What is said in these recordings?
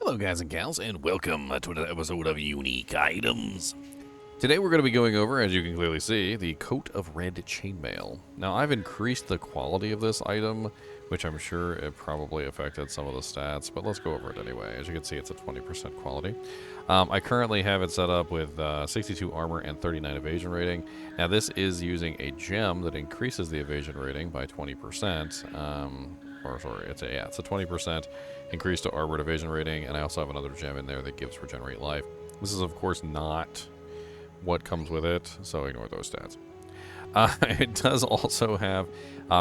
Hello guys and gals, and welcome to another episode of Unique Items. Today we're going to be going over, as you can clearly see, the Coat of Red Chainmail. Now I've increased the quality of this item, which I'm sure it probably affected some of the stats, but let's go over it anyway. As you can see, it's a 20% quality. I currently have it set up with 62 armor and 39 evasion rating. Now this is using a gem that increases the evasion rating by 20%. It's a 20% increase to armored evasion rating, and I also have another gem in there that gives regenerate life. This is of course not what comes with it, so ignore those stats. It does also have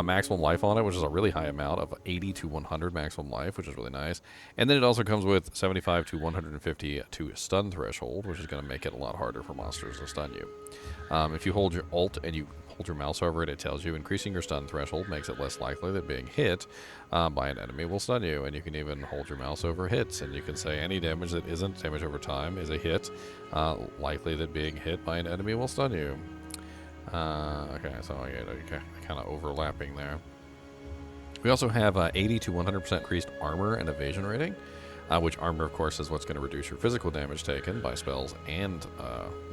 maximum life on it, which is a really high amount of 80 to 100 maximum life, which is really nice. And then it also comes with 75 to 150 to stun threshold, which is going to make it a lot harder for monsters to stun you. If you hold your alt and you hold your mouse over it, it tells you increasing your stun threshold makes it less likely that being hit by an enemy will stun you. And you can even hold your mouse over hits, and you can say any damage that isn't damage over time is a hit, likely that being hit by an enemy will stun you. Okay, so kind of overlapping there. We also have 80 to 100% increased armor and evasion rating, which armor, of course, is what's going to reduce your physical damage taken by spells and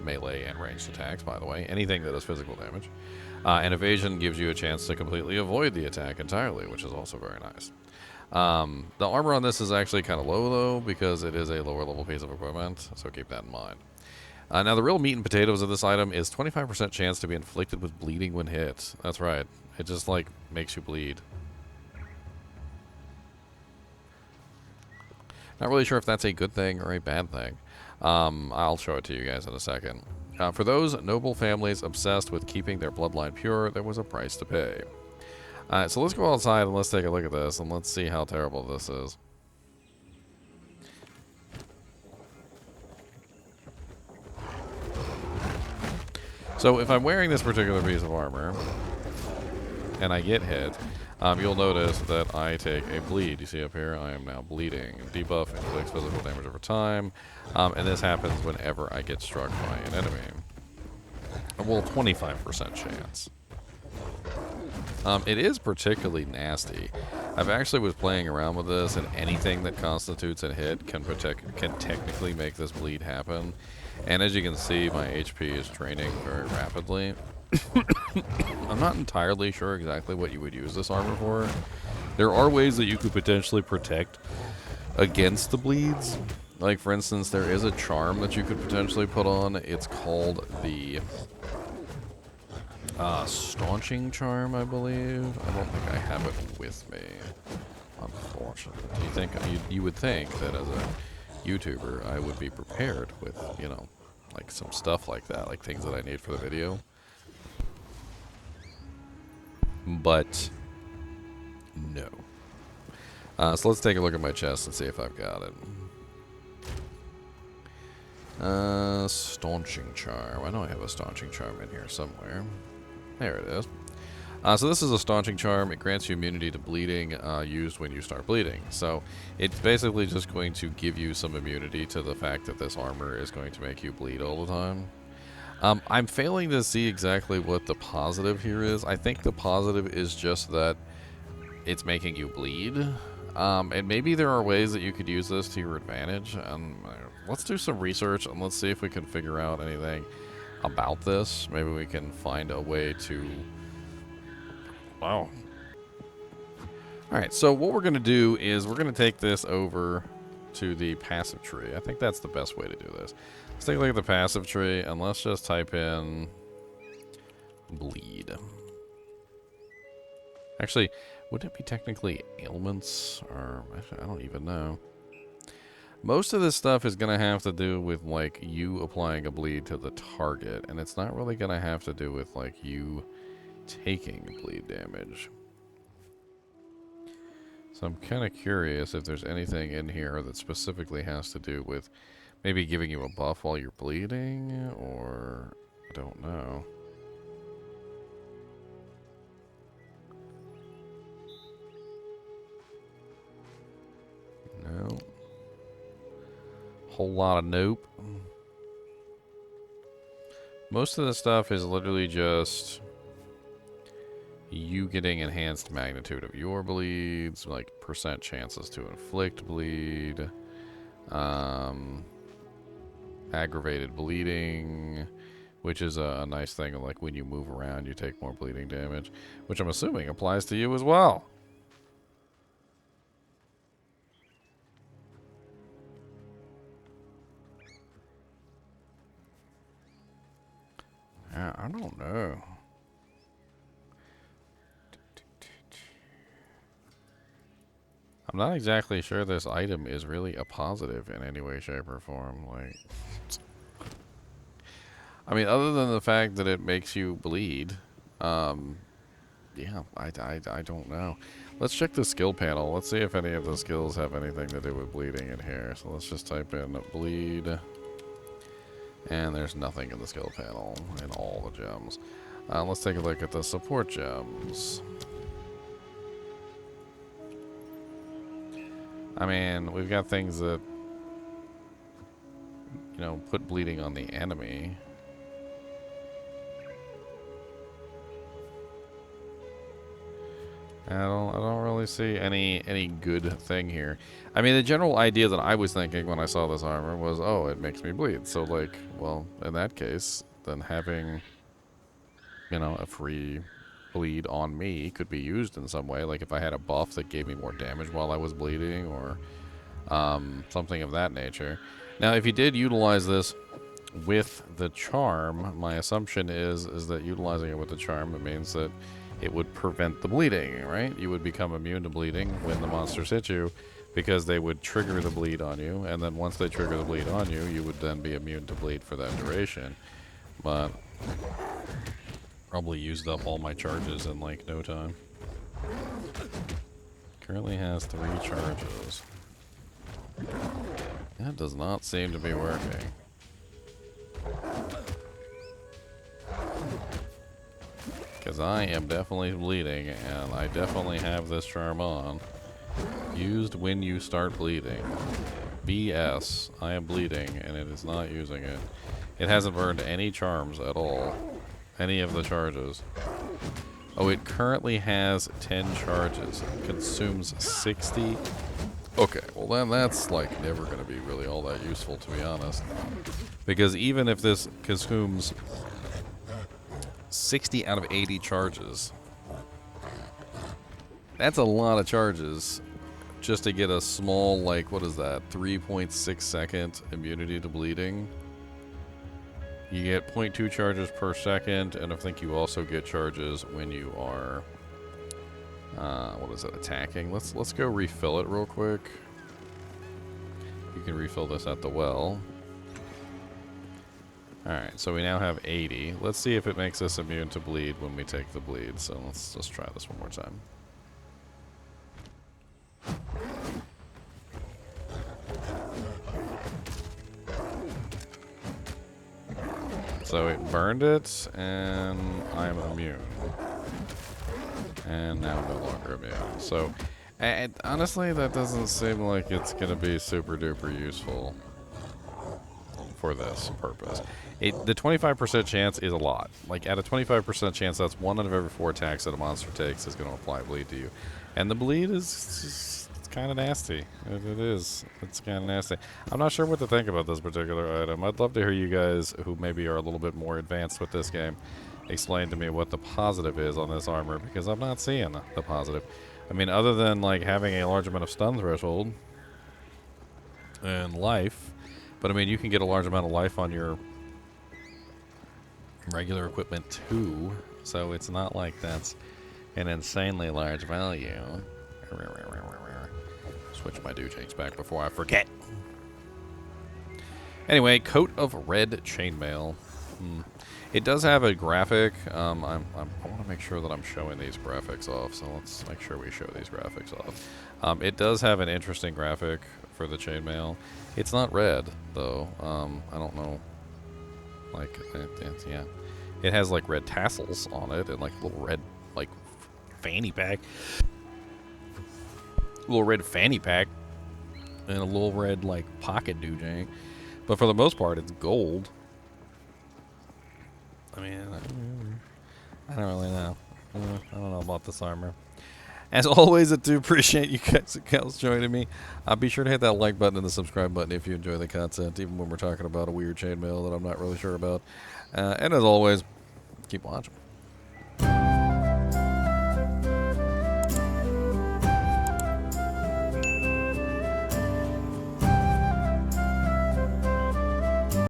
melee and ranged attacks, by the way. Anything that does physical damage. And evasion gives you a chance to completely avoid the attack entirely, which is also very nice. The armor on this is actually kind of low, though, because it is a lower level piece of equipment, so keep that in mind. Now, the real meat and potatoes of this item is 25% chance to be inflicted with bleeding when hit. That's right. It just, like, makes you bleed. Not really sure if that's a good thing or a bad thing. I'll show it to you guys in a second. For those noble families obsessed with keeping their bloodline pure, there was a price to pay. Alright, so let's go outside and let's take a look at this, and let's see how terrible this is. So if I'm wearing this particular piece of armor, and I get hit, you'll notice that I take a bleed. You see up here, I am now bleeding. Debuff inflicts physical damage over time, and this happens whenever I get struck by an enemy. Well, 25% chance. It is particularly nasty. I've actually was playing around with this, and anything that constitutes a hit can technically make this bleed happen. And as you can see, my HP is draining very rapidly. I'm not entirely sure exactly what you would use this armor for. There are ways that you could potentially protect against the bleeds. Like, for instance, there is a charm that you could potentially put on. It's called the staunching charm, I believe. I don't think I have it with me, unfortunately. You would think that as a YouTuber, I would be prepared with, you know, like some stuff like that, like things that I need for the video. But no. So let's take a look at my chest and see if I've got it. Staunching charm. I know I have a staunching charm in here somewhere. There it is. So this is a staunching charm. It grants you immunity to bleeding used when you start bleeding. So it's basically just going to give you some immunity to the fact that this armor is going to make you bleed all the time. I'm failing to see exactly what the positive here is. I think the positive is just that it's making you bleed. And maybe there are ways that you could use this to your advantage. Let's do some research and let's see if we can figure out anything about this. Maybe we can find a way to... Wow. Alright, so what we're going to do is we're going to take this over to the passive tree. I think that's the best way to do this. Let's take a look at the passive tree, and let's just type in bleed. Actually, wouldn't it be technically ailments? Or, I don't even know. Most of this stuff is going to have to do with, like, you applying a bleed to the target, and it's not really going to have to do with, like, you taking bleed damage. So I'm kind of curious if there's anything in here that specifically has to do with maybe giving you a buff while you're bleeding, or I don't know. No. Whole lot of nope. Most of the stuff is literally just you getting enhanced magnitude of your bleeds, like percent chances to inflict bleed, Aggravated bleeding, which is a nice thing. Like when you move around, you take more bleeding damage, which I'm assuming applies to you as well. Yeah, I don't know. I'm not exactly sure this item is really a positive in any way, shape, or form. Like, I mean, other than the fact that it makes you bleed, yeah, I don't know. Let's check the skill panel. Let's see if any of the skills have anything to do with bleeding in here. So let's just type in bleed. And there's nothing in the skill panel in all the gems. Let's take a look at the support gems. I mean, we've got things that, you know, put bleeding on the enemy. I don't really see any good thing here. I mean, the general idea that I was thinking when I saw this armor was, oh, it makes me bleed. So, like, well, in that case, then having, you know, a free bleed on me could be used in some way. Like if I had a buff that gave me more damage while I was bleeding, or something of that nature. Now, if you did utilize this with the charm, my assumption is that utilizing it with the charm, it means that it would prevent the bleeding, right? You would become immune to bleeding when the monsters hit you, because they would trigger the bleed on you, and then once they trigger the bleed on you, you would then be immune to bleed for that duration. But probably used up all my charges in like no time. Currently has 3 charges. That does not seem to be working. Because I am definitely bleeding, and I definitely have this charm on. Used when you start bleeding. BS. I am bleeding, and it is not using it. It hasn't burned any charms at all. Any of the charges. Oh, it currently has 10 charges. It consumes 60. Okay, well then that's like never going to be really all that useful, to be honest. Because even if this consumes 60 out of 80 charges, that's a lot of charges just to get a small, like, what is that, 3.6 second immunity to bleeding. You get 0.2 charges per second, and I think you also get charges when you are, what is it, attacking. Let's go refill it real quick. You can refill this at the well. Alright, so we now have 80. Let's see if it makes us immune to bleed when we take the bleed. So let's just try this one more time. So it burned it, and I'm immune. And now I'm no longer immune. So, and honestly, that doesn't seem like it's going to be super duper useful for this purpose. The 25% chance is a lot. Like, at a 25% chance, that's 1 out of every 4 attacks that a monster takes is going to apply bleed to you. And the bleed is kind of nasty. It is. It's kind of nasty. I'm not sure what to think about this particular item. I'd love to hear you guys, who maybe are a little bit more advanced with this game, explain to me what the positive is on this armor, because I'm not seeing the positive. I mean, other than, like, having a large amount of stun threshold and life, but I mean, you can get a large amount of life on your regular equipment too, so it's not like that's an insanely large value. Switch my do change back before I forget. Anyway, coat of red chainmail. It does have a graphic. I want to make sure that I'm showing these graphics off, so let's make sure we show these graphics off. It does have an interesting graphic for the chainmail. It's not red, though. I don't know. Like, yeah. It has, like, red tassels on it and, like, a little red, like, fanny pack. A little red fanny pack. And a little red, like, pocket doojang. But for the most part, it's gold. I mean, I don't really know. I don't know about this armor. As always, I do appreciate you guys joining me. Be sure to hit that like button and the subscribe button if you enjoy the content, even when we're talking about a weird chainmail that I'm not really sure about. And as always, keep watching.